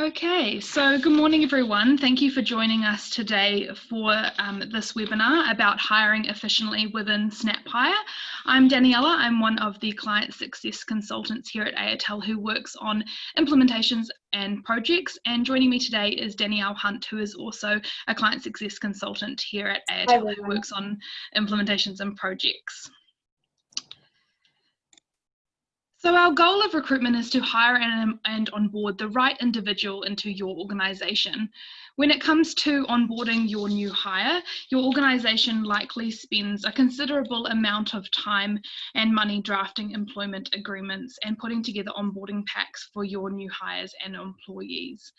Okay, so good morning everyone. Thank you for joining us today for this webinar about hiring efficiently within SnapHire. I'm Daniela. I'm one of the client success consultants here at ATL who works on implementations and projects, and joining me today is Danielle Hunt, who is also a client success consultant here at ATL who works on implementations and projects. So our goal of recruitment is to hire and onboard the right individual into your organisation. When it comes to onboarding your new hire, your organisation likely spends a considerable amount of time and money drafting employment agreements and putting together onboarding packs for your new hires and employees.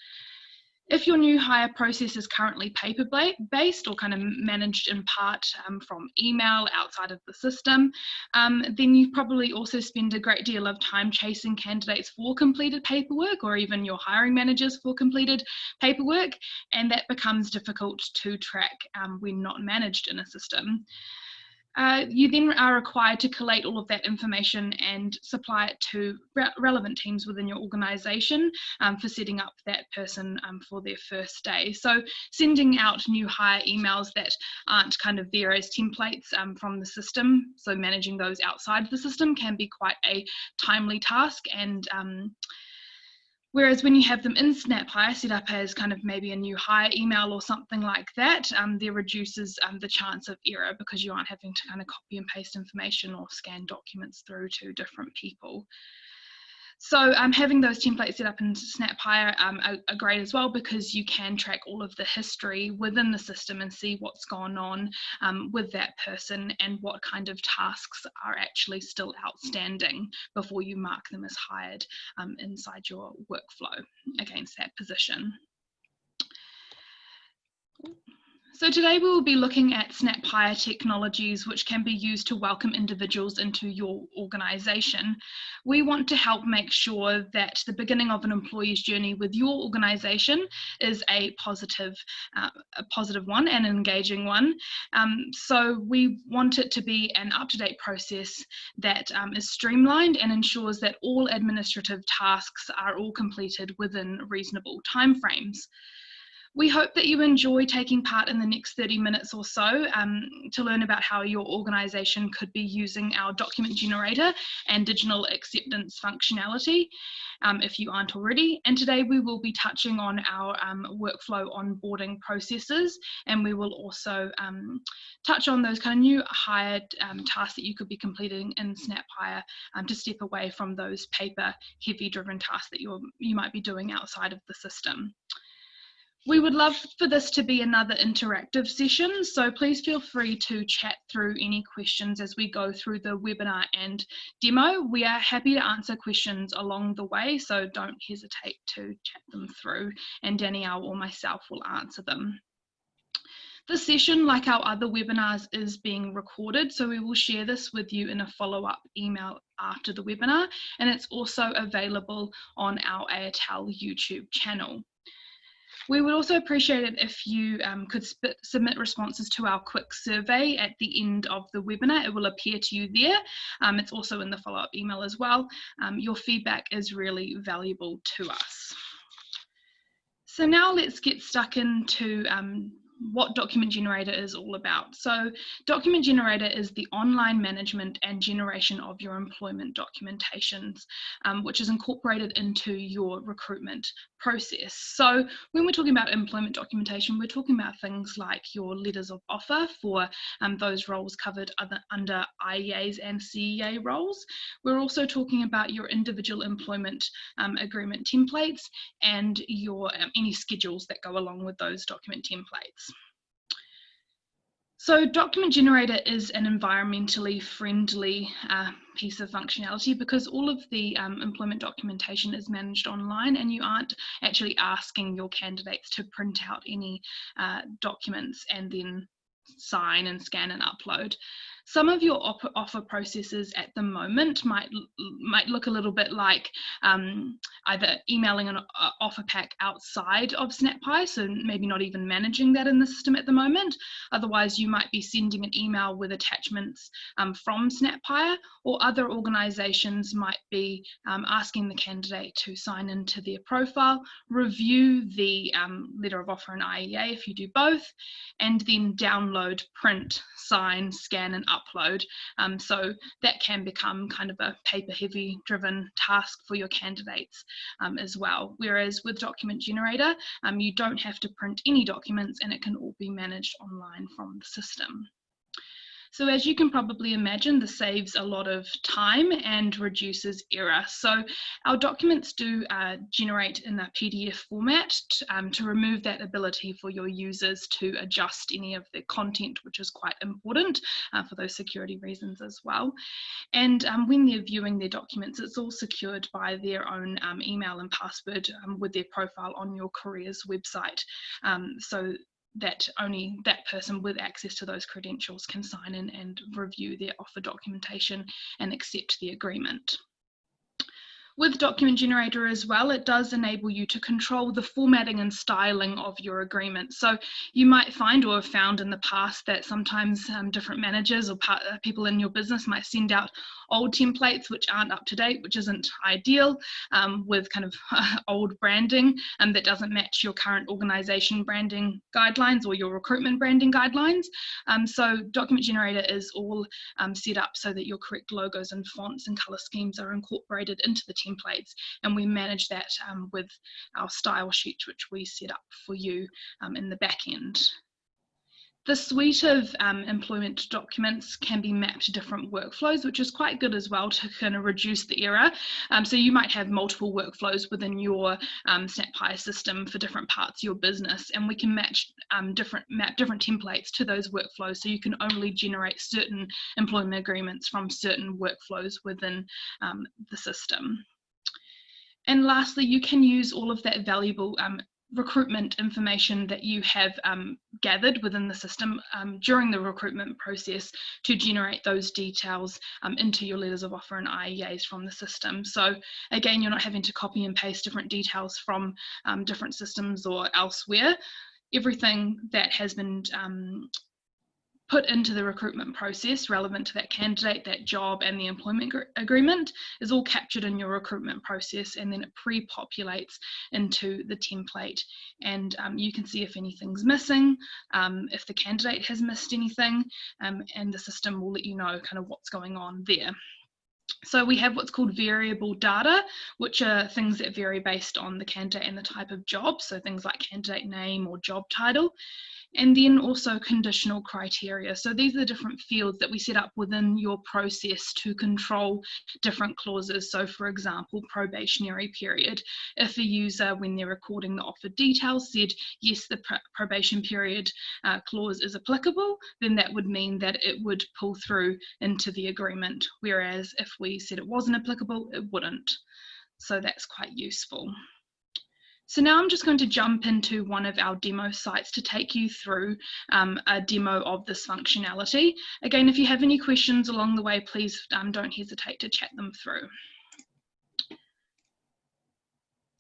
If your new hire process is currently paper-based or kind of managed in part from email outside of the system, then you probably also spend a great deal of time chasing candidates for completed paperwork, or even your hiring managers for completed paperwork, and that becomes difficult to track when not managed in a system. You then are required to collate all of that information and supply it to relevant teams within your organisation for setting up that person for their first day. So sending out new hire emails that aren't kind of there as templates from the system, so managing those outside the system can be quite a timely task, and whereas when you have them in SnapHire set up as kind of maybe a new hire email or something like that, there reduces the chance of error because you aren't having to kind of copy and paste information or scan documents through to different people. So having those templates set up in SnapHire are great as well, because you can track all of the history within the system and see what's gone on with that person and what kind of tasks are actually still outstanding before you mark them as hired inside your workflow against that position. So today we will be looking at SnapHire technologies which can be used to welcome individuals into your organisation. We want to help make sure that the beginning of an employee's journey with your organisation is a positive one and an engaging one. So we want it to be an up-to-date process that is streamlined and ensures that all administrative tasks are all completed within reasonable timeframes. We hope that you enjoy taking part in the next 30 minutes or so to learn about how your organisation could be using our document generator and digital acceptance functionality if you aren't already. And today we will be touching on our workflow onboarding processes, and we will also touch on those kind of new hired tasks that you could be completing in SnapHire to step away from those paper heavy driven tasks that you might be doing outside of the system. We would love for this to be another interactive session, so please feel free to chat through any questions as we go through the webinar and demo. We are happy to answer questions along the way, so don't hesitate to chat them through, and Danielle or myself will answer them. This session, like our other webinars, is being recorded, so we will share this with you in a follow-up email after the webinar, and it's also available on our ATL YouTube channel. We would also appreciate it if you could submit responses to our quick survey at the end of the webinar. It will appear to you there. It's also in the follow-up email as well. Your feedback is really valuable to us. So now let's get stuck into what Document Generator is all about. So Document Generator is the online management and generation of your employment documentations, which is incorporated into your recruitment process. So when we're talking about employment documentation, we're talking about things like your letters of offer for those roles covered under IEAs and CEA roles. We're also talking about your individual employment agreement templates and your any schedules that go along with those document templates. So Document Generator is an environmentally friendly piece of functionality because all of the employment documentation is managed online, and you aren't actually asking your candidates to print out any documents and then sign and scan and upload. Some of your offer processes at the moment might look a little bit like either emailing an offer pack outside of SnapHire, so maybe not even managing that in the system at the moment. Otherwise, you might be sending an email with attachments from SnapHire, or other organisations might be asking the candidate to sign into their profile, review the letter of offer and IEA if you do both, and then download, print, sign, scan and upload. So that can become kind of a paper-heavy driven task for your candidates as well. Whereas with Document Generator, you don't have to print any documents and it can all be managed online from the system. So as you can probably imagine, this saves a lot of time and reduces error. So our documents do generate in a PDF format to remove that ability for your users to adjust any of the content, which is quite important for those security reasons as well. And when they're viewing their documents, it's all secured by their own email and password with their profile on your careers website. So that only that person with access to those credentials can sign in and review their offer documentation and accept the agreement. With Document Generator as well, it does enable you to control the formatting and styling of your agreement. So you might find or have found in the past that sometimes different managers or people in your business might send out old templates which aren't up to date, which isn't ideal, with kind of old branding that doesn't match your current organization branding guidelines or your recruitment branding guidelines. So Document Generator is all set up so that your correct logos and fonts and color schemes are incorporated into the templates, and we manage that with our style sheet, which we set up for you in the back end. The suite of employment documents can be mapped to different workflows, which is quite good as well to kind of reduce the error. So you might have multiple workflows within your SnapHire system for different parts of your business, and we can map different templates to those workflows, so you can only generate certain employment agreements from certain workflows within the system. And lastly, you can use all of that valuable recruitment information that you have gathered within the system during the recruitment process to generate those details into your letters of offer and IEAs from the system. So again, you're not having to copy and paste different details from different systems or elsewhere. Everything that has been put into the recruitment process relevant to that candidate, that job and the employment agreement is all captured in your recruitment process, and then it pre-populates into the template, and you can see if anything's missing, if the candidate has missed anything, and the system will let you know kind of what's going on there. So we have what's called variable data, which are things that vary based on the candidate and the type of job, so things like candidate name or job title. And then also conditional criteria. So these are the different fields that we set up within your process to control different clauses. So for example, probationary period. If a user, when they're recording the offer details, said, yes, the probation period clause is applicable, then that would mean that it would pull through into the agreement. Whereas if we said it wasn't applicable, it wouldn't. So that's quite useful. So now I'm just going to jump into one of our demo sites to take you through a demo of this functionality. Again, if you have any questions along the way, please don't hesitate to chat them through.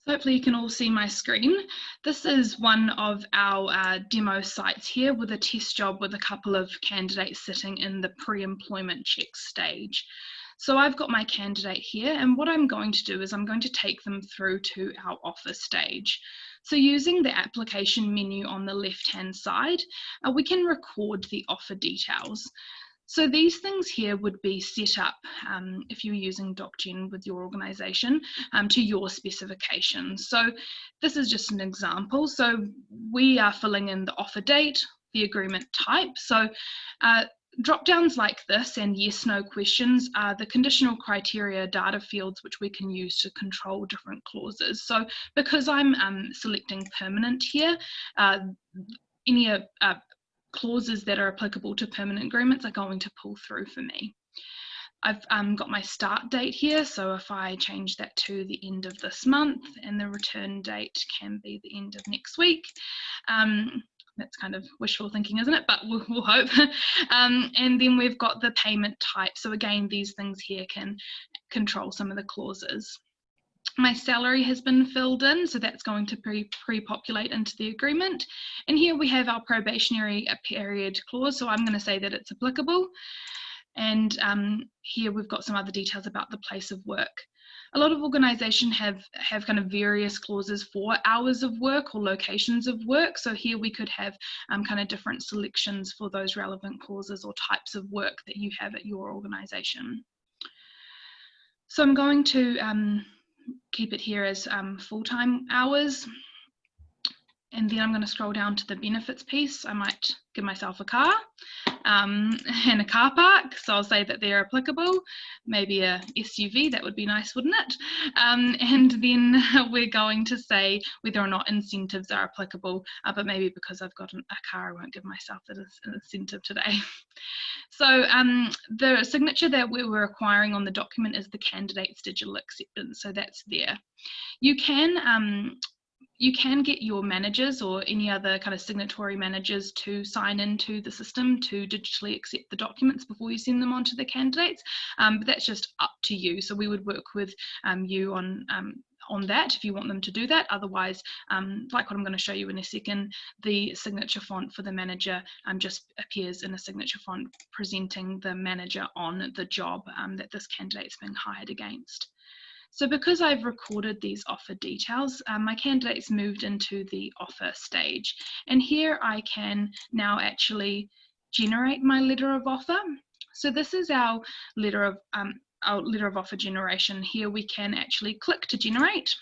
So hopefully you can all see my screen. This is one of our demo sites here with a test job with a couple of candidates sitting in the pre-employment check stage. So I've got my candidate here, and what I'm going to do is I'm going to take them through to our offer stage. So using the application menu on the left-hand side, we can record the offer details. So these things here would be set up if you're using DocGen with your organisation to your specifications. So this is just an example. So we are filling in the offer date, the agreement type. So drop-downs like this and yes/no questions are the conditional criteria data fields which we can use to control different clauses. So because I'm selecting permanent here, any clauses that are applicable to permanent agreements are going to pull through for me. I've got my start date here, so if I change that to the end of this month, and the return date can be the end of next week, That's kind of wishful thinking, isn't it? But we'll hope. And then we've got the payment type. So again, these things here can control some of the clauses. My salary has been filled in, so that's going to pre-populate into the agreement. And here we have our probationary period clause, so I'm going to say that it's applicable. And here we've got some other details about the place of work. A lot of organisations have kind of various clauses for hours of work or locations of work. So here we could have kind of different selections for those relevant clauses or types of work that you have at your organisation. So I'm going to keep it here as full-time hours. And then I'm going to scroll down to the benefits piece. I might give myself a car and a car park. So I'll say that they're applicable. Maybe a SUV, that would be nice, wouldn't it? And then we're going to say whether or not incentives are applicable. But maybe because I've got a car, I won't give myself that as an incentive today. So the signature that we're requiring on the document is the candidate's digital acceptance. So that's there. You can get your managers or any other kind of signatory managers to sign into the system to digitally accept the documents before you send them on to the candidates, but that's just up to you. So we would work with you on that if you want them to do that. Otherwise, like what I'm going to show you in a second, the signature font for the manager just appears in a signature font presenting the manager on the job that this candidate's being hired against. So because I've recorded these offer details, my candidate's moved into the offer stage. And here I can now actually generate my letter of offer. So this is our letter of offer generation. Here we can actually click to generate.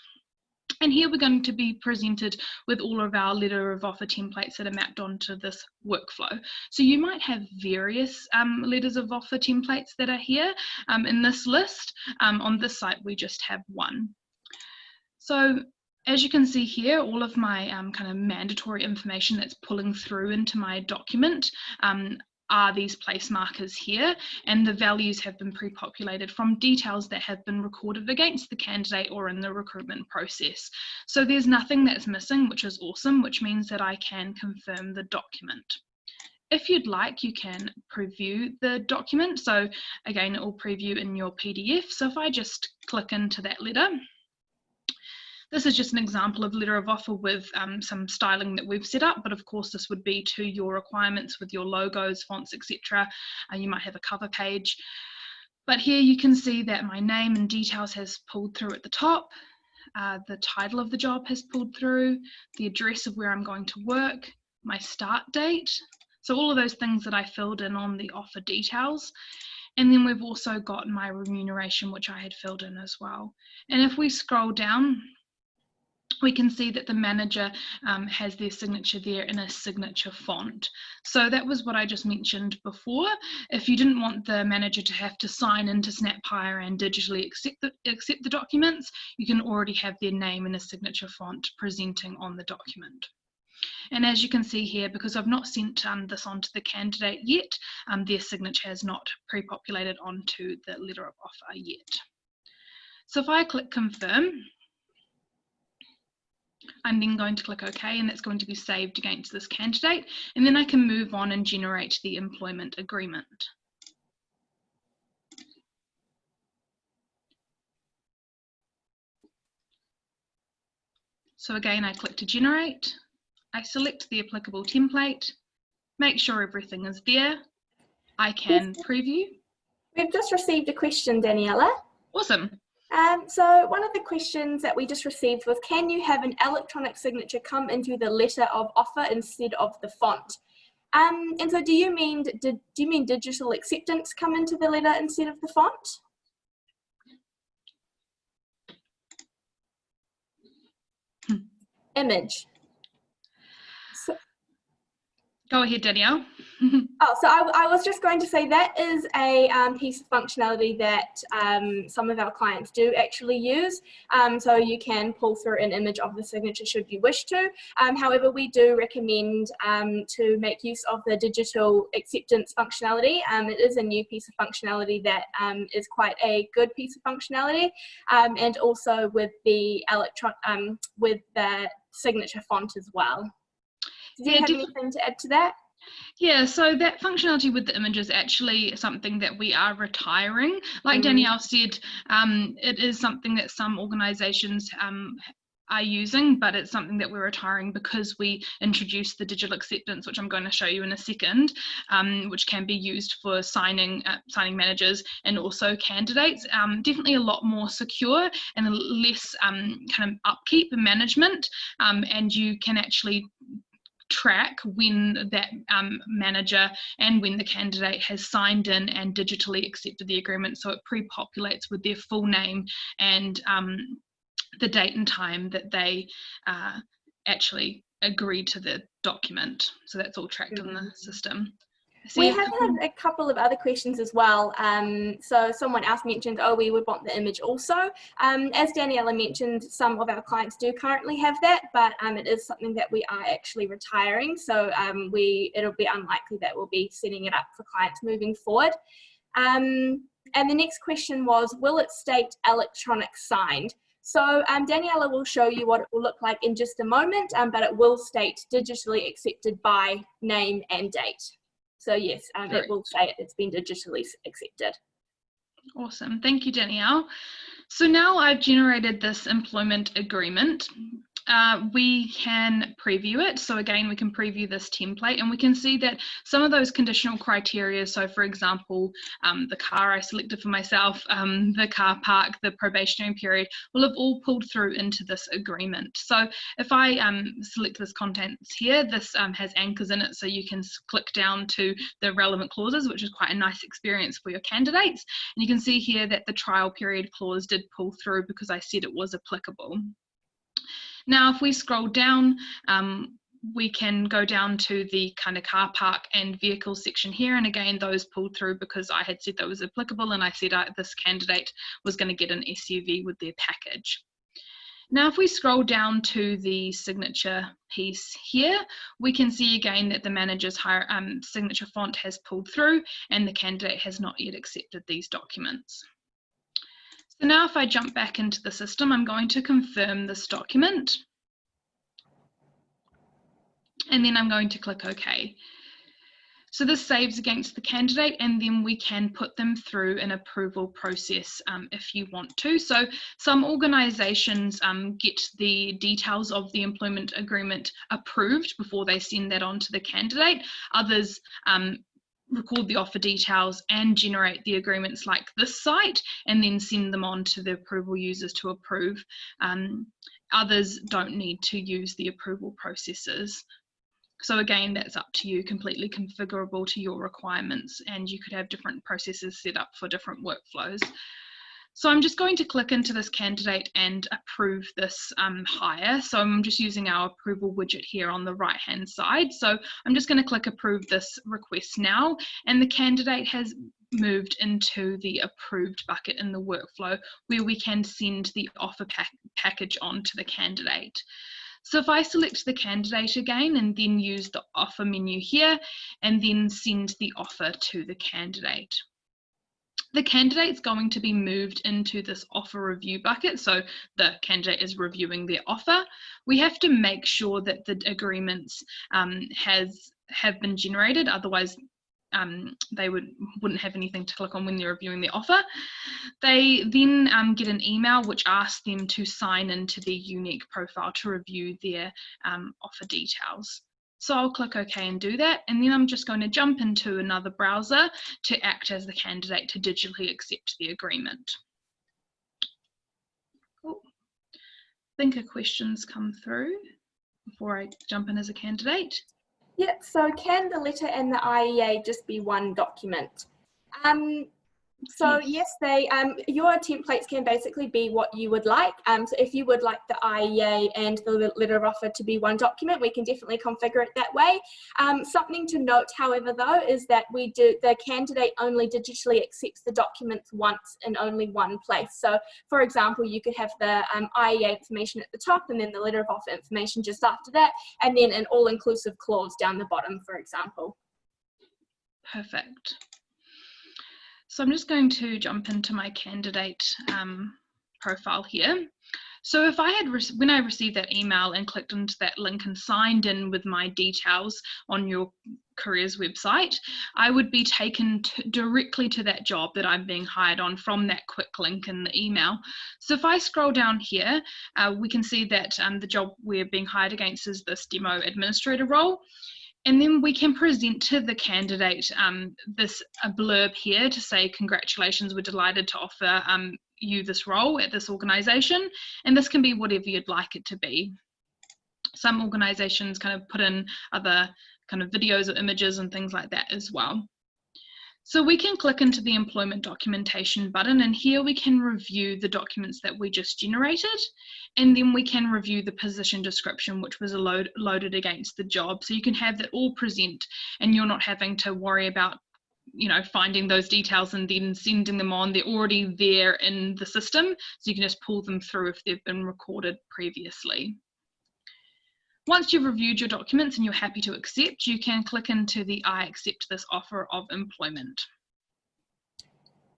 And here we're going to be presented with all of our letter of offer templates that are mapped onto this workflow. So you might have various letters of offer templates that are here in this list. On this site, we just have one. So as you can see here, all of my kind of mandatory information that's pulling through into my document are these place markers here, and the values have been pre-populated from details that have been recorded against the candidate or in the recruitment process. So there's nothing that's missing, which is awesome, which means that I can confirm the document. If you'd like, you can preview the document. So again, it will preview in your PDF. So if I just click into that letter, this is just an example of letter of offer with some styling that we've set up, but of course this would be to your requirements with your logos, fonts, etc. You might have a cover page. But here you can see that my name and details has pulled through at the top. The title of the job has pulled through, the address of where I'm going to work, my start date. So all of those things that I filled in on the offer details. And then we've also got my remuneration, which I had filled in as well. And if we scroll down, we can see that the manager has their signature there in a signature font. So that was what I just mentioned before. If you didn't want the manager to have to sign into SnapHire and digitally accept the documents, you can already have their name in a signature font presenting on the document. And as you can see here, because I've not sent this on to the candidate yet, their signature has not pre-populated onto the letter of offer yet. So if I click confirm, I'm then going to click OK, and that's going to be saved against this candidate, and then I can move on and generate the employment agreement. So again, I click to generate, I select the applicable template, make sure everything is there, I can preview. We've just received a question, Daniela. Awesome. So one of the questions that we just received was, can you have an electronic signature come into the letter of offer instead of the font? And so do you mean digital acceptance come into the letter instead of the font? Image. Go ahead, Danielle. Oh, so I was just going to say that is a piece of functionality that some of our clients do actually use. So you can pull through an image of the signature should you wish to. However, we do recommend to make use of the digital acceptance functionality. It is a new piece of functionality that is quite a good piece of functionality, and also with the signature font as well. Did you have anything to add to that? Yeah, so that functionality with the image is actually something that we are retiring. Like Danielle said, it is something that some organisations are using, but it's something that we're retiring because we introduced the digital acceptance, which I'm going to show you in a second, which can be used for signing managers and also candidates. Definitely a lot more secure and less kind of upkeep and management, and you can actually track when that manager and when the candidate has signed in and digitally accepted the agreement, so it pre-populates with their full name and the date and time that they actually agreed to the document. So that's all tracked on the system. We have had a couple of other questions as well. So someone else mentioned, oh, we would want the image also. As Daniela mentioned, some of our clients do currently have that, but it is something that we are actually retiring. So it'll be unlikely that we'll be setting it up for clients moving forward. And the next question was, will it state electronic signed? So Daniela will show you what it will look like in just a moment, but it will state digitally accepted by name and date. So yes, it will say it's been digitally accepted. Awesome, thank you, Danielle. So now I've generated this employment agreement. We can preview it. So again, we can preview this template and we can see that some of those conditional criteria, so for example, the car I selected for myself, the car park, the probationary period, will have all pulled through into this agreement. So if I select this contents here, this has anchors in it, so you can click down to the relevant clauses, which is quite a nice experience for your candidates. And you can see here that the trial period clause did pull through because I said it was applicable. Now, if we scroll down, we can go down to the kind of car park and vehicle section here. And again, those pulled through because I had said that was applicable and I said this candidate was going to get an SUV with their package. Now, if we scroll down to the signature piece here, we can see again that the manager's signature font has pulled through and the candidate has not yet accepted these documents. So now if I jump back into the system, I'm going to confirm this document. And then I'm going to click OK. So this saves against the candidate and then we can put them through an approval process if you want to. So some organisations get the details of the employment agreement approved before they send that on to the candidate. Others record the offer details and generate the agreements like this site and then send them on to the approval users to approve. Others don't need to use the approval processes. So again, that's up to you, completely configurable to your requirements, and you could have different processes set up for different workflows. So I'm just going to click into this candidate and approve this hire. So I'm just using our approval widget here on the right hand side. So I'm just going to click approve this request now, and the candidate has moved into the approved bucket in the workflow where we can send the offer package on to the candidate. So if I select the candidate again and then use the offer menu here and then send the offer to the candidate. The candidate's going to be moved into this offer review bucket, so the candidate is reviewing their offer. We have to make sure that the agreements have been generated, otherwise they wouldn't have anything to click on when they're reviewing their offer. They then get an email which asks them to sign into their unique profile to review their offer details. So I'll click OK and do that, and then I'm just going to jump into another browser to act as the candidate to digitally accept the agreement. Cool. I think a question's come through before I jump in as a candidate. Yep, so can the letter and the IEA just be one document? So yes, your templates can basically be what you would like. So if you would like the IEA and the letter of offer to be one document, we can definitely configure it that way. Something to note, however, though, is that the candidate only digitally accepts the documents once in only one place. So for example, you could have the IEA information at the top and then the letter of offer information just after that, and then an all-inclusive clause down the bottom, for example. Perfect. So I'm just going to jump into my candidate profile here. So if I had, when I received that email and clicked into that link and signed in with my details on your careers website, I would be taken directly to that job that I'm being hired on from that quick link in the email. So if I scroll down here, we can see that the job we're being hired against is this demo administrator role. And then we can present to the candidate a blurb here to say, congratulations, we're delighted to offer you this role at this organisation. And this can be whatever you'd like it to be. Some organisations kind of put in other kind of videos or images and things like that as well. So we can click into the employment documentation button, and here we can review the documents that we just generated, and then we can review the position description which was loaded against the job. So you can have that all present, and you're not having to worry about, you know, finding those details and then sending them on. They're already there in the system, so you can just pull them through if they've been recorded previously. Once you've reviewed your documents and you're happy to accept, you can click into the I accept this offer of employment.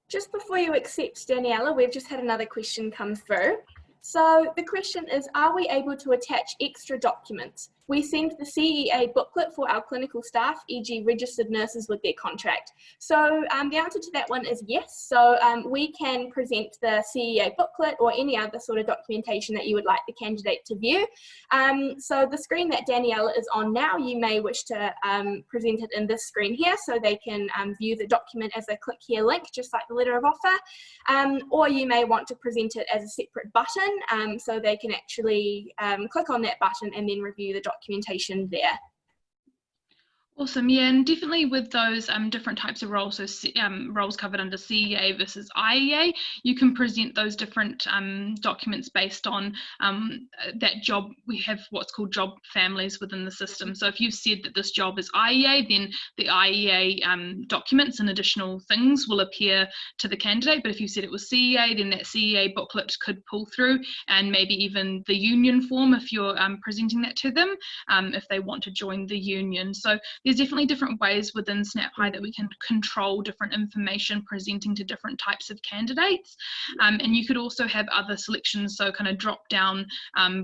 Just before you accept, Daniela, we've just had another question come through. So the question is, are we able to attach extra documents? We send the CEA booklet for our clinical staff, e.g. registered nurses with their contract. So the answer to that one is yes. So we can present the CEA booklet or any other sort of documentation that you would like the candidate to view. So the screen that Daniela is on now, you may wish to present it in this screen here so they can view the document as a click here link, just like the letter of offer. Or you may want to present it as a separate button so they can actually click on that button and then review the documentation there. Awesome, yeah, and definitely with those different types of roles, so roles covered under CEA versus IEA, you can present those different documents based on that job. We have what's called job families within the system. So if you've said that this job is IEA, then the IEA documents and additional things will appear to the candidate. But if you said it was CEA, then that CEA booklet could pull through, and maybe even the union form if you're presenting that to them, if they want to join the union. So there's definitely different ways within SnapHire that we can control different information presenting to different types of candidates. And you could also have other selections, so kind of drop down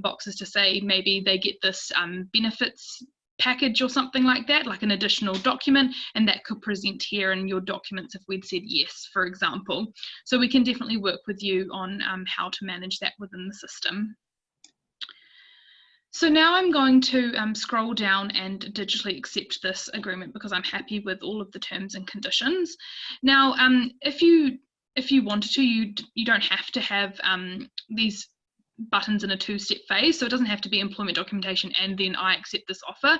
boxes to say maybe they get this benefits package or something like that, like an additional document, and that could present here in your documents if we'd said yes, for example. So we can definitely work with you on how to manage that within the system. So now I'm going to scroll down and digitally accept this agreement because I'm happy with all of the terms and conditions. Now, if you wanted to, you don't have to have these buttons in a two-step phase, so it doesn't have to be employment documentation and then I accept this offer.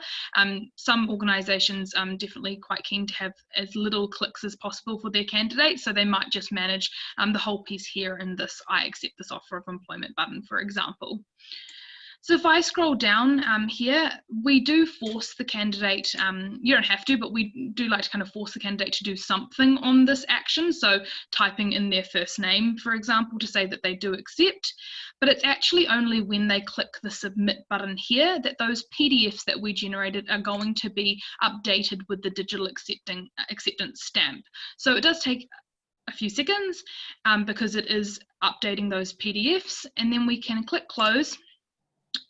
Some organisations definitely quite keen to have as little clicks as possible for their candidates, so they might just manage the whole piece here in this I accept this offer of employment button, for example. So if I scroll down here, we do force the candidate, you don't have to, but we do like to kind of force the candidate to do something on this action. So typing in their first name, for example, to say that they do accept, but it's actually only when they click the submit button here that those PDFs that we generated are going to be updated with the digital acceptance stamp. So it does take a few seconds because it is updating those PDFs, and then we can click close.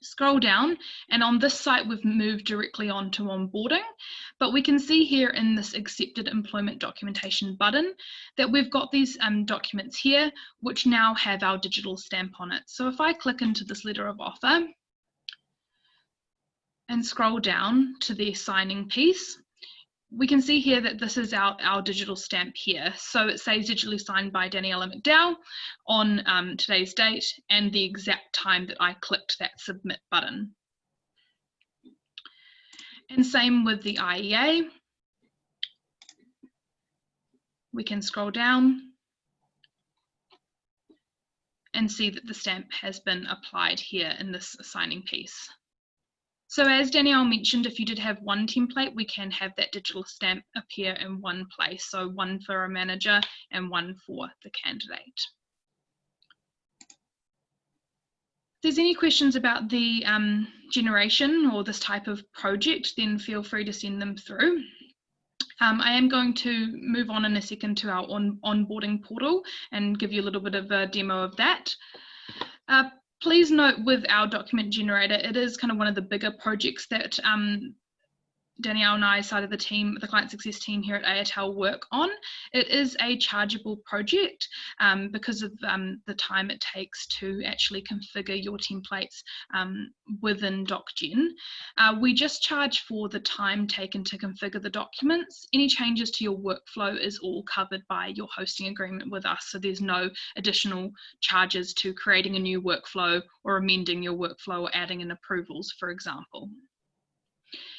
Scroll down, and on this site we've moved directly on to onboarding, but we can see here in this accepted employment documentation button that we've got these documents here which now have our digital stamp on it. So if I click into this letter of offer and scroll down to the signing piece, we can see here that this is our digital stamp here. So it says digitally signed by Daniela McDowell on today's date and the exact time that I clicked that submit button. And same with the IEA. We can scroll down and see that the stamp has been applied here in this signing piece. So as Danielle mentioned, if you did have one template, we can have that digital stamp appear in one place. So one for a manager and one for the candidate. If there's any questions about the generation or this type of project, then feel free to send them through. I am going to move on in a second to our onboarding portal and give you a little bit of a demo of that. Please note with our document generator, it is kind of one of the bigger projects that Danielle and I, side of the team, the client success team here at ATL, work on. It is a chargeable project because of the time it takes to actually configure your templates within DocGen. We just charge for the time taken to configure the documents. Any changes to your workflow is all covered by your hosting agreement with us, so there's no additional charges to creating a new workflow or amending your workflow or adding in approvals, for example.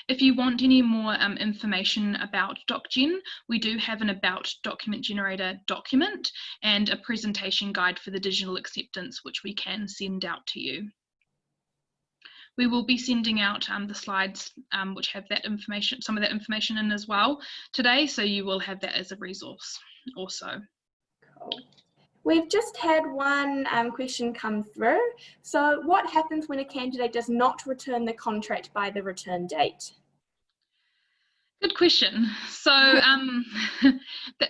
If you want any more information about DocGen, we do have an About Document Generator document and a presentation guide for the digital acceptance, which we can send out to you. We will be sending out the slides which have that information, some of that information in as well today, so you will have that as a resource also. Cool. We've just had one question come through. So what happens when a candidate does not return the contract by the return date? Good question. So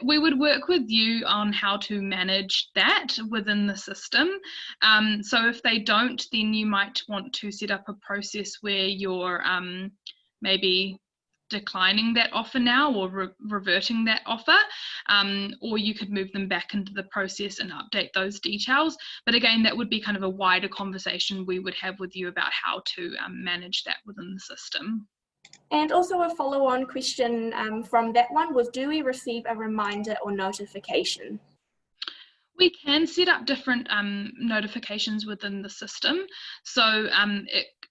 we would work with you on how to manage that within the system. So if they don't, then you might want to set up a process where you're maybe declining that offer now or reverting that offer, or you could move them back into the process and update those details. But again, that would be kind of a wider conversation we would have with you about how to manage that within the system. And also a follow-on question from that one was, do we receive a reminder or notification? We can set up different notifications within the system. So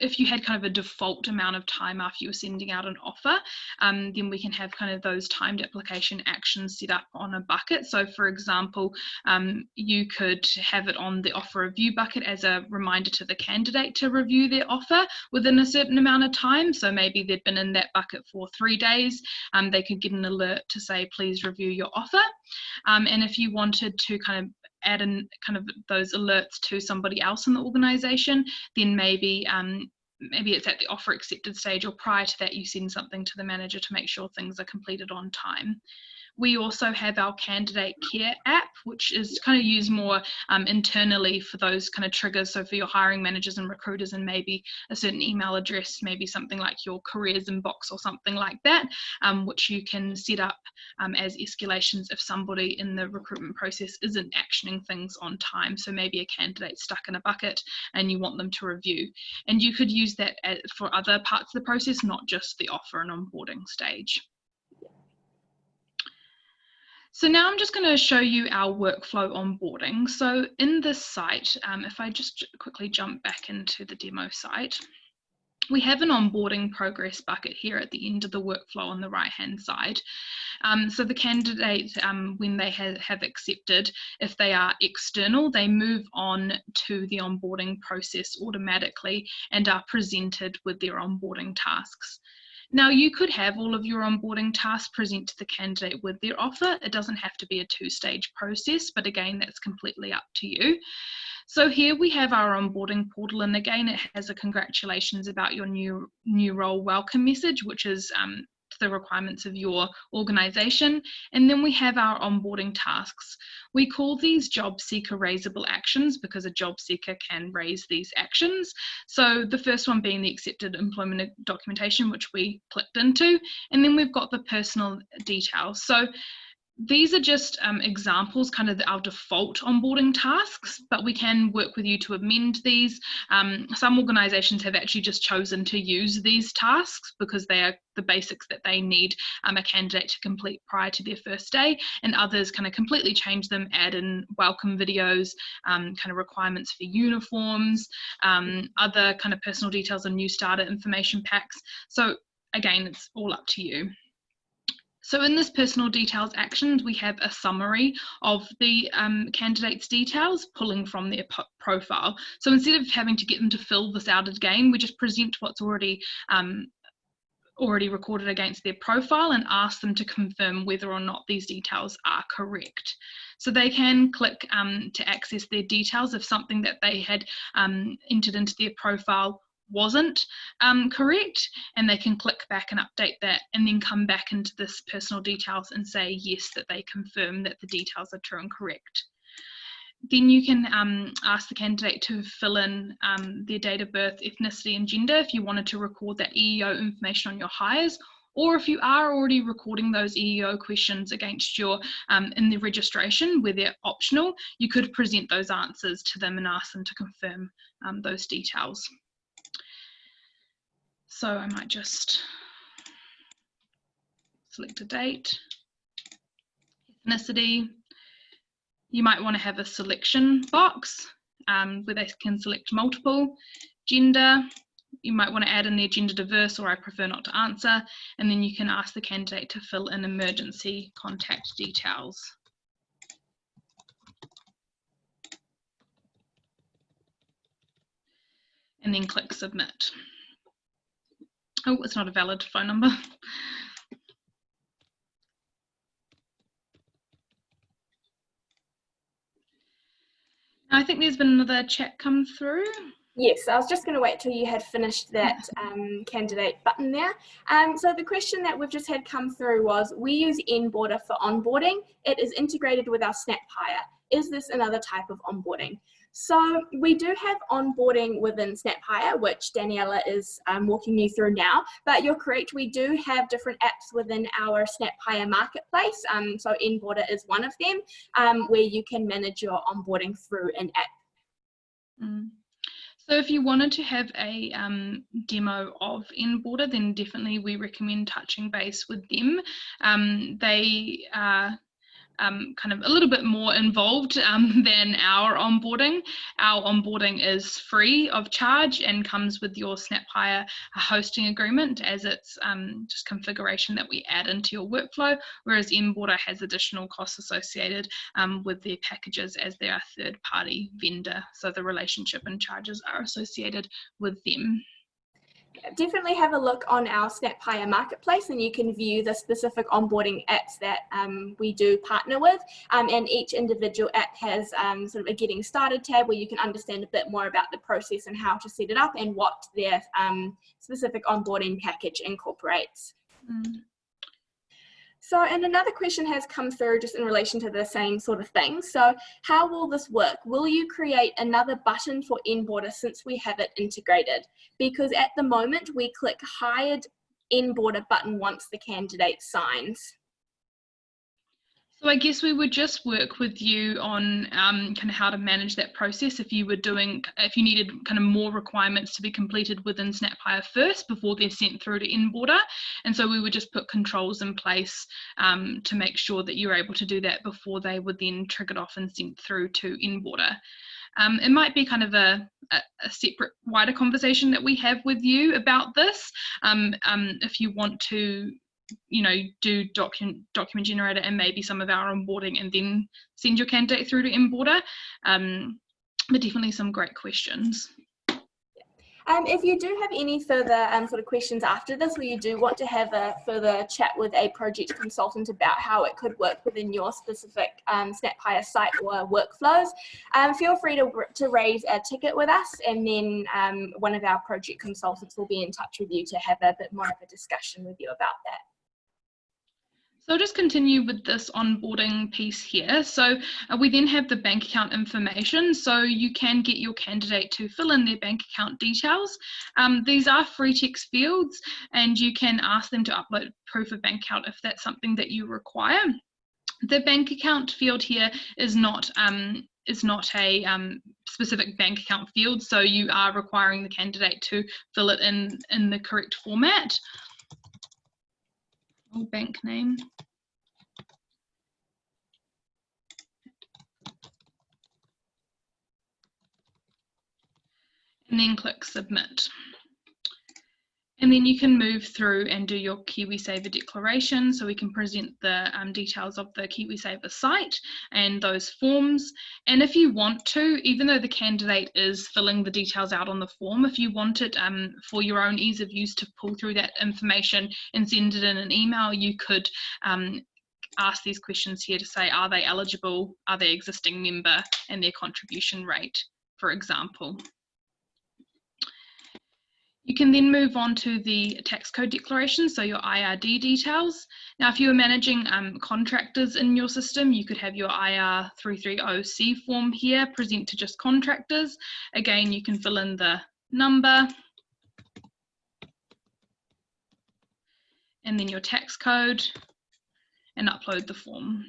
if you had kind of a default amount of time after you were sending out an offer, then we can have kind of those timed application actions set up on a bucket. So for example, you could have it on the offer review bucket as a reminder to the candidate to review their offer within a certain amount of time. So maybe they'd been in that bucket for 3 days, they could get an alert to say, please review your offer. And if you wanted to kind of add in kind of those alerts to somebody else in the organization, then maybe it's at the offer accepted stage, or prior to that you send something to the manager to make sure things are completed on time. We also have our candidate care app, which is kind of used more internally for those kind of triggers. So for your hiring managers and recruiters, and maybe a certain email address, maybe something like your careers inbox or something like that, which you can set up as escalations if somebody in the recruitment process isn't actioning things on time. So maybe a candidate stuck in a bucket and you want them to review. And you could use that for other parts of the process, not just the offer and onboarding stage. So now I'm just going to show you our workflow onboarding. So in this site, if I just quickly jump back into the demo site, we have an onboarding progress bucket here at the end of the workflow on the right-hand side. So the candidate, when they have accepted, if they are external, they move on to the onboarding process automatically and are presented with their onboarding tasks. Now, you could have all of your onboarding tasks present to the candidate with their offer. It doesn't have to be a 2-stage process, but again, that's completely up to you. So here we have our onboarding portal, and again, it has a congratulations about your new role welcome message, which is the requirements of your organization. And then we have our onboarding tasks. We call these job seeker raisable actions because a job seeker can raise these actions. So the first one being the accepted employment documentation, which we clicked into, and then we've got the personal details. So these are just examples, kind of our default onboarding tasks, but we can work with you to amend these. Some organizations have actually just chosen to use these tasks because they are the basics that they need a candidate to complete prior to their first day, and others kind of completely change them, add in welcome videos, kind of requirements for uniforms, other kind of personal details and new starter information packs. So again, it's all up to you. So in this personal details actions, we have a summary of the candidate's details pulling from their profile. So instead of having to get them to fill this out again, we just present what's already recorded against their profile and ask them to confirm whether or not these details are correct. So they can click to access their details if something that they had entered into their profile wasn't correct, and they can click back and update that and then come back into this personal details and say yes, that they confirm that the details are true and correct. Then you can ask the candidate to fill in their date of birth, ethnicity and gender if you wanted to record that EEO information on your hires, or if you are already recording those EEO questions against your in the registration where they're optional, you could present those answers to them and ask them to confirm those details. So I might just select a date, ethnicity. You might want to have a selection box where they can select multiple. Gender, you might want to add in their gender diverse or I prefer not to answer, and then you can ask the candidate to fill in emergency contact details. And then click submit. Oh, it's not a valid phone number. I think there's been another chat come through. Yes, I was just going to wait till you had finished that candidate button there. So the question that we've just had come through was, we use Onboarder for onboarding. It is integrated with our SnapHire. Is this another type of onboarding? So we do have onboarding within SnapHire, which Daniela is walking you through now, but you're correct, we do have different apps within our SnapHire marketplace. So Onboarder is one of them, where you can manage your onboarding through an app. So if you wanted to have a demo of Onboarder, then definitely we recommend touching base with them. They are kind of a little bit more involved than our onboarding. Our onboarding is free of charge and comes with your SnapHire hosting agreement, as it's just configuration that we add into your workflow, whereas Onboarder has additional costs associated with their packages as they are third-party vendor, so the relationship and charges are associated with them. Definitely have a look on our SnapHire marketplace and you can view the specific onboarding apps that we do partner with, and each individual app has sort of a getting started tab where you can understand a bit more about the process and how to set it up and what their specific onboarding package incorporates. So, and another question has come through just in relation to the same sort of thing. So how will this work? Will you create another button for Onboarder since we have it integrated? Because at the moment we click hired Onboarder button once the candidate signs. So I guess we would just work with you on kind of how to manage that process if you were doing, if you needed kind of more requirements to be completed within SnapHire first before they're sent through to Onboarder. And so we would just put controls in place to make sure that you're able to do that before they would then trigger it off and sent through to Onboarder. It might be kind of a separate, wider conversation that we have with you about this. If you want to, you know, do document generator and maybe some of our onboarding and then send your candidate through to Onboarder, but definitely some great questions. If you do have any further sort of questions after this, or you do want to have a further chat with a project consultant about how it could work within your specific SnapHire site or workflows, feel free to raise a ticket with us, and then one of our project consultants will be in touch with you to have a bit more of a discussion with you about that. So I'll just continue with this onboarding piece here. So we then have the bank account information. So you can get your candidate to fill in their bank account details. These are free text fields and you can ask them to upload proof of bank account if that's something that you require. The bank account field here is not a specific bank account field. So you are requiring the candidate to fill it in the correct format. Bank name. And then click submit. And then you can move through and do your Kiwisaver declaration. So we can present the details of the Kiwisaver site and those forms. And if you want to, even though the candidate is filling the details out on the form, if you want it for your own ease of use to pull through that information and send it in an email, you could ask these questions here to say, are they eligible? Are they existing member? And their contribution rate, for example. You can then move on to the tax code declaration, so your IRD details. Now, if you are managing contractors in your system, you could have your IR 330C form here, present to just contractors. Again, you can fill in the number and then your tax code and upload the form.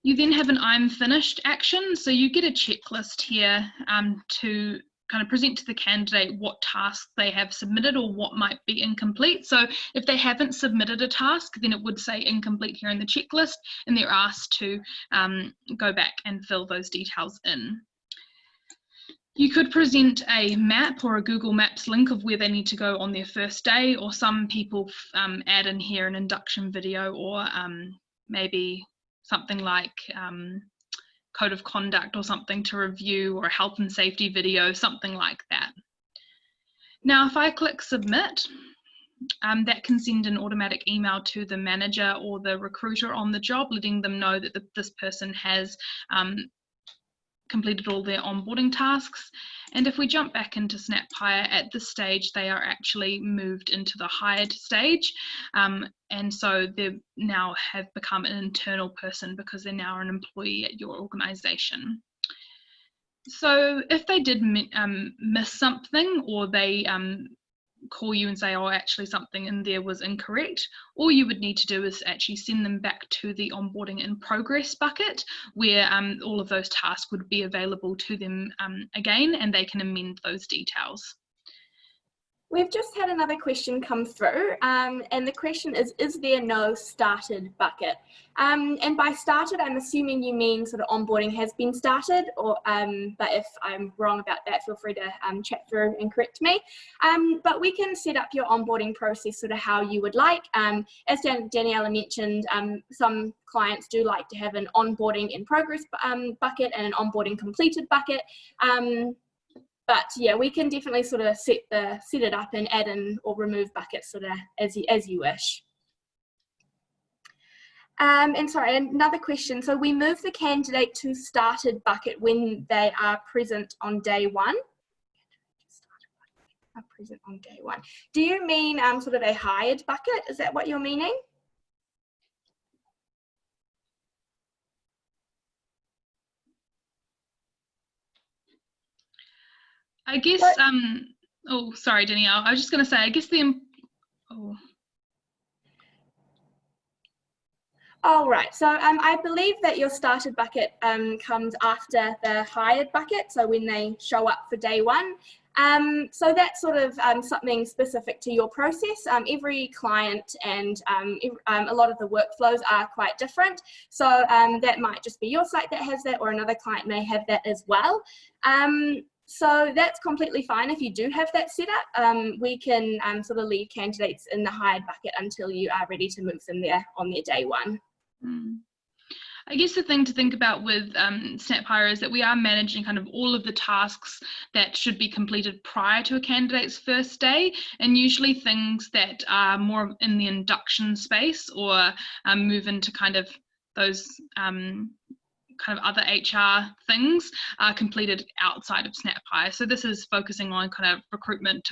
You then have an I'm finished action, so you get a checklist here to kind of present to the candidate what tasks they have submitted or what might be incomplete. So if they haven't submitted a task, then it would say incomplete here in the checklist, and they're asked to go back and fill those details in. You could present a map or a Google Maps link of where they need to go on their first day, or some people add in here an induction video, or maybe something like code of conduct or something to review, or a health and safety video, something like that. Now, if I click submit, that can send an automatic email to the manager or the recruiter on the job, letting them know that this person has completed all their onboarding tasks. And if we jump back into SnapHire, at this stage they are actually moved into the hired stage, and so they now have become an internal person because they're now an employee at your organization. So if they did miss something, or they call you and say, oh, actually something in there was incorrect, all you would need to do is actually send them back to the onboarding in progress bucket, where all of those tasks would be available to them again, and they can amend those details. We've just had another question come through, and the question is there no started bucket? And by started, I'm assuming you mean sort of onboarding has been started, or but if I'm wrong about that, feel free to chat through and correct me. But we can set up your onboarding process sort of how you would like. As Daniela mentioned, some clients do like to have an onboarding in progress bucket and an onboarding completed bucket. But yeah, we can definitely sort of set it up and add in or remove buckets sort of as you wish. And sorry, another question. So we move the candidate to started bucket when they are present on day one. Are present on day one. Do you mean sort of a hired bucket? Is that what you're meaning? I guess, oh, sorry, Danielle. I was just going to say, I guess Oh, right. So I believe that your started bucket comes after the hired bucket, so when they show up for day one. So that's sort of something specific to your process. Every client and a lot of the workflows are quite different. So that might just be your site that has that, or another client may have that as well. So that's completely fine if you do have that set up. We can sort of leave candidates in the hired bucket until you are ready to move them there on their day one. I guess the thing to think about with SnapHire is that we are managing kind of all of the tasks that should be completed prior to a candidate's first day, and usually things that are more in the induction space, or move into kind of those kind of other HR things are completed outside of SnapHire. So this is focusing on kind of recruitment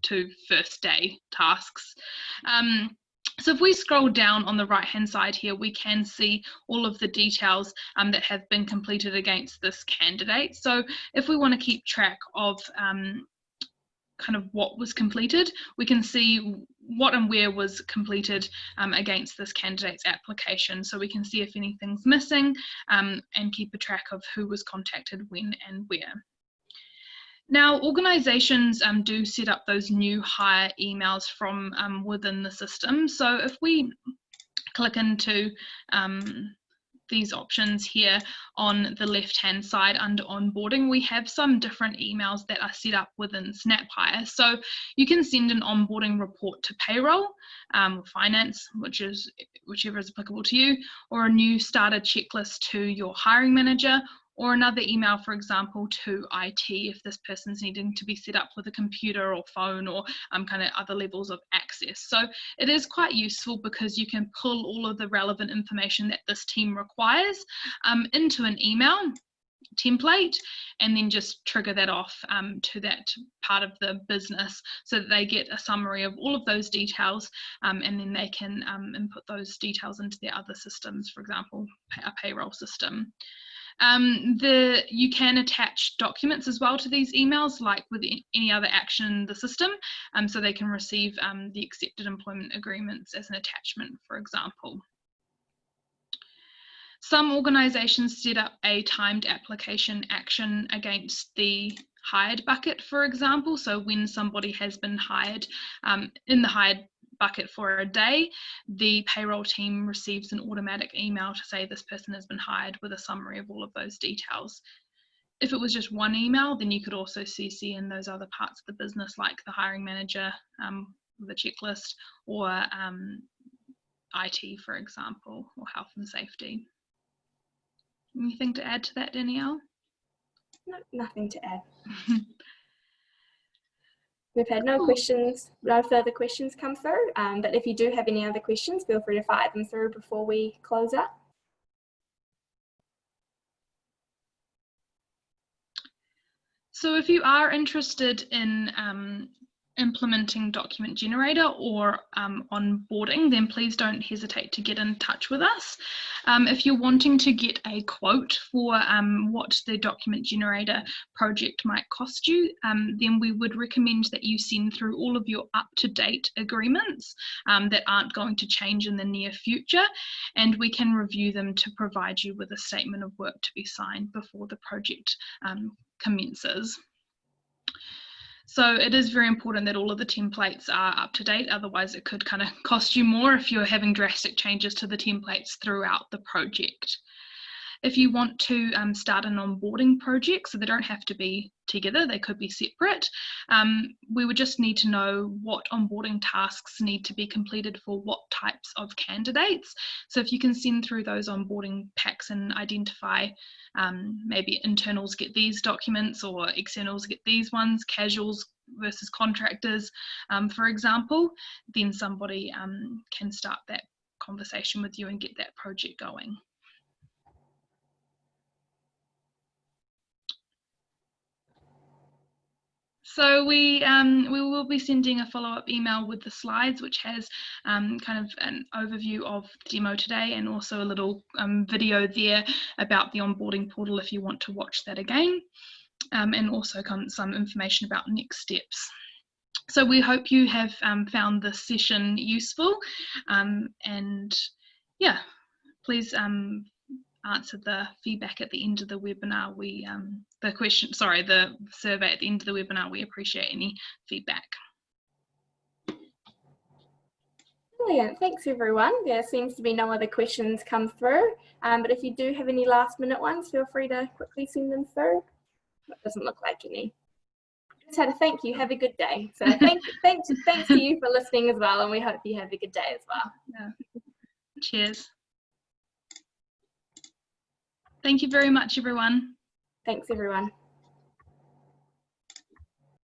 to first day tasks. So if we scroll down on the right hand side here, we can see all of the details that have been completed against this candidate. So if we want to keep track of kind of what was completed, we can see what and where was completed against this candidate's application. So we can see if anything's missing and keep a track of who was contacted when and where. Now, organisations do set up those new hire emails from within the system. So if we click into these options here on the left hand side under onboarding, we have some different emails that are set up within SnapHire. So you can send an onboarding report to payroll, finance, whichever is applicable to you, or a new starter checklist to your hiring manager, or another email, for example, to IT if this person's needing to be set up with a computer or phone, or kind of other levels of access. So it is quite useful because you can pull all of the relevant information that this team requires into an email, template, and then just trigger that off to that part of the business so that they get a summary of all of those details, and then they can input those details into their other systems, for example, a payroll system. You can attach documents as well to these emails, like with any other action in the system, so they can receive the accepted employment agreements as an attachment, for example. Some organisations set up a timed application action against the hired bucket, for example. So when somebody has been hired in the hired bucket for a day, the payroll team receives an automatic email to say this person has been hired with a summary of all of those details. If it was just one email, then you could also CC in those other parts of the business, like the hiring manager with a checklist, or IT, for example, or health and safety. Anything to add to that, Danielle? No, nothing to add. We've had no questions, no further questions come through, but if you do have any other questions, feel free to fire them through before we close up. So if you are interested in implementing Document Generator or onboarding, then please don't hesitate to get in touch with us. If you're wanting to get a quote for what the Document Generator project might cost you, then we would recommend that you send through all of your up-to-date agreements that aren't going to change in the near future, and we can review them to provide you with a statement of work to be signed before the project commences. So it is very important that all of the templates are up to date, otherwise it could kind of cost you more if you're having drastic changes to the templates throughout the project. If you want to start an onboarding project, so they don't have to be together, they could be separate, we would just need to know what onboarding tasks need to be completed for what types of candidates. So if you can send through those onboarding packs and identify maybe internals get these documents or externals get these ones, casuals versus contractors, for example, then somebody can start that conversation with you and get that project going. So we will be sending a follow-up email with the slides, which has kind of an overview of the demo today, and also a little video there about the onboarding portal if you want to watch that again, and also some information about next steps. So we hope you have found this session useful, and yeah, please answer the feedback at the end of the webinar. The survey at the end of the webinar. We appreciate any feedback. Brilliant, thanks everyone. There seems to be no other questions come through, but if you do have any last minute ones, feel free to quickly send them through. It doesn't look like any. Just had a thank you, have a good day. So thanks to you for listening as well, and we hope you have a good day as well. Yeah. Cheers. Thank you very much, everyone. Thanks, everyone.